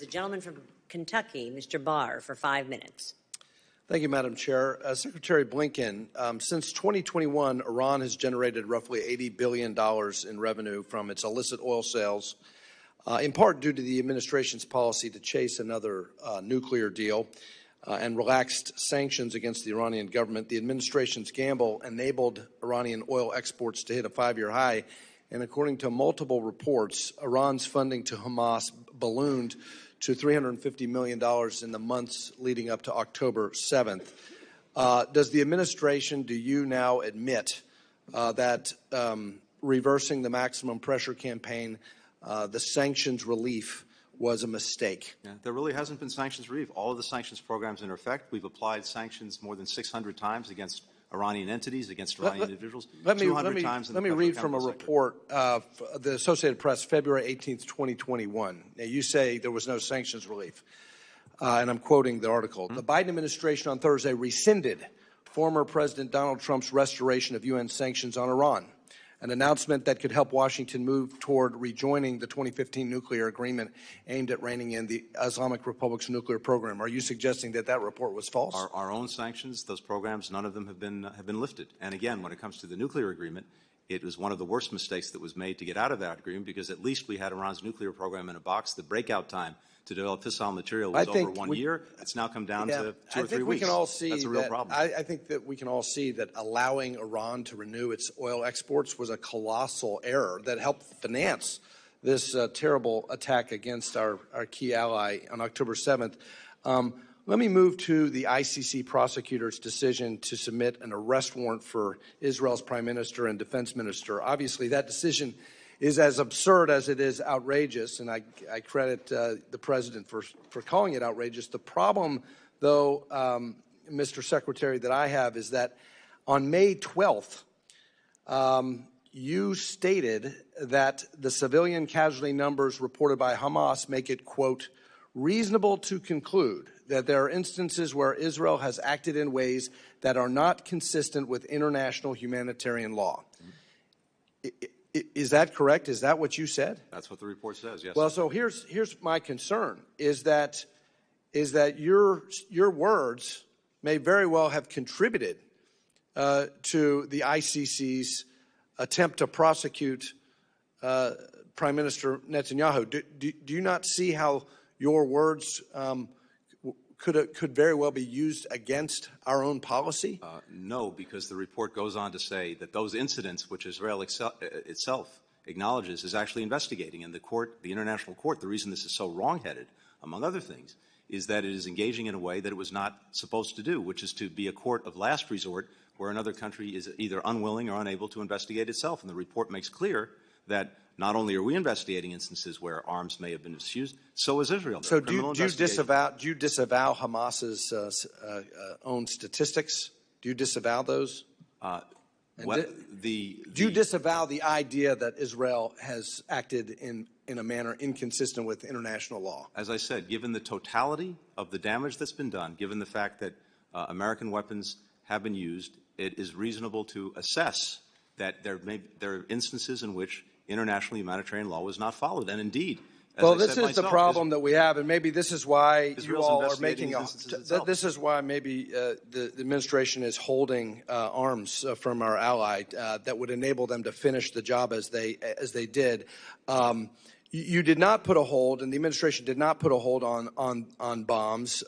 The gentleman from Kentucky, Mr. Barr, for 5 minutes. Thank you, Madam Chair. Secretary Blinken, since 2021, Iran has generated roughly $80 billion in revenue from its illicit oil sales, in part due to the administration's policy to chase another nuclear deal and relaxed sanctions against the Iranian government. The administration's gamble enabled Iranian oil exports to hit a 5-year high, and according to multiple reports, Iran's funding to Hamas ballooned to $350 million in the months leading up to October 7th. Does the administration, do you now admit that reversing the maximum pressure campaign, the sanctions relief, was a mistake? Yeah, there really hasn't been sanctions relief. All of the sanctions programs in effect. We've applied sanctions more than 600 times against Iranian entities, against Iranian individuals. Let me read from a sector. report, the Associated Press, February 18th, 2021. Now, you say there was no sanctions relief, and I'm quoting the article. The Biden administration on Thursday rescinded former President Donald Trump's restoration of UN sanctions on Iran, an announcement that could help Washington move toward rejoining the 2015 nuclear agreement aimed at reining in the Islamic Republic's nuclear program. Are you suggesting that that report was false? Our own sanctions, those programs, none of them have been lifted. And again, when it comes to the nuclear agreement, it was one of the worst mistakes that was made to get out of that agreement, because at least we had Iran's nuclear program in a box. The breakout time to develop fissile material was over 1 year. It's now come down to 2 or 3 weeks. That's a real problem. I think that we can all see that allowing Iran to renew its oil exports was a colossal error that helped finance this terrible attack against our key ally on October 7th. Let me move to the ICC prosecutor's decision to submit an arrest warrant for Israel's prime minister and defense minister. Obviously, that decision is as absurd as it is outrageous, and I credit the president for calling it outrageous. The problem, though, Mr. Secretary, that I have is that on May 12th, you stated that the civilian casualty numbers reported by Hamas make it, quote, reasonable to conclude that there are instances where Israel has acted in ways that are not consistent with international humanitarian law. Is that correct? Is that what you said? That's what the report says, yes. Well, so here's my concern, is that your words may very well have contributed to the ICC's attempt to prosecute Prime Minister Netanyahu. Do you not see how your words could very well be used against our own policy? No, because the report goes on to say that those incidents, which Israel itself acknowledges, is actually investigating. And the court, the international court, the reason this is so wrong-headed, among other things, is that it is engaging in a way that it was not supposed to do, which is to be a court of last resort where another country is either unwilling or unable to investigate itself. And the report makes clear that not only are we investigating instances where arms may have been misused, so is Israel. So do you disavow Hamas's own statistics? Do you disavow those? Do you disavow the idea that Israel has acted in a manner inconsistent with international law? As I said, given the totality of the damage that's been done, given the fact that American weapons have been used, it is reasonable to assess that there are instances in which international humanitarian law was not followed. And indeed, well, this is the problem that we have, and maybe this is why you all are making this is why maybe the administration is holding arms from our ally that would enable them to finish the job as they did. You did not put a hold, and the administration did not put a hold on bombs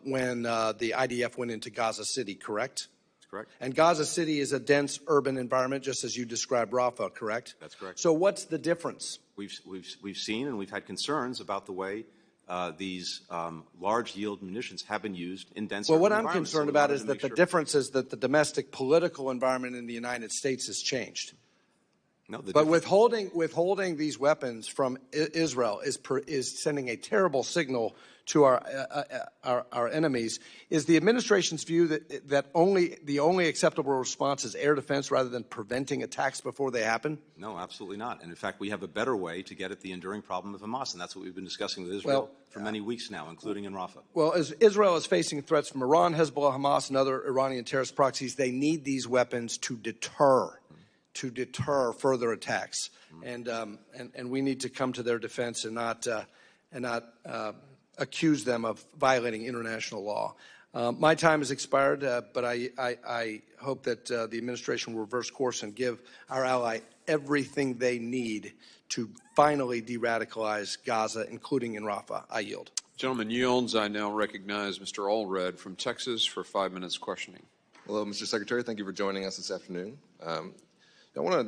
when the IDF went into Gaza City, correct? Correct. And Gaza City is a dense urban environment, just as you described Rafah, correct? That's correct. So what's the difference? We've seen and we've had concerns about the way these large yield munitions have been used in dense urban environments. Well, what I'm concerned about is that the difference is that the domestic political environment in the United States has changed. No, but withholding these weapons from Israel is sending a terrible signal to our enemies. Is the administration's view that the only acceptable response is air defense rather than preventing attacks before they happen? No, absolutely not. And in fact, we have a better way to get at the enduring problem of Hamas, and that's what we've been discussing with Israel for many weeks now, including in Rafah. Well, as Israel is facing threats from Iran, Hezbollah, Hamas, and other Iranian terrorist proxies, they need these weapons to deter further attacks, and we need to come to their defense and not accuse them of violating international law. My time has expired, but I hope that the administration will reverse course and give our ally everything they need to finally de-radicalize Gaza, including in Rafah. I yield. Gentleman yields. I now recognize Mr. Allred from Texas for 5 minutes questioning. Hello, Mr. Secretary. Thank you for joining us this afternoon. I want to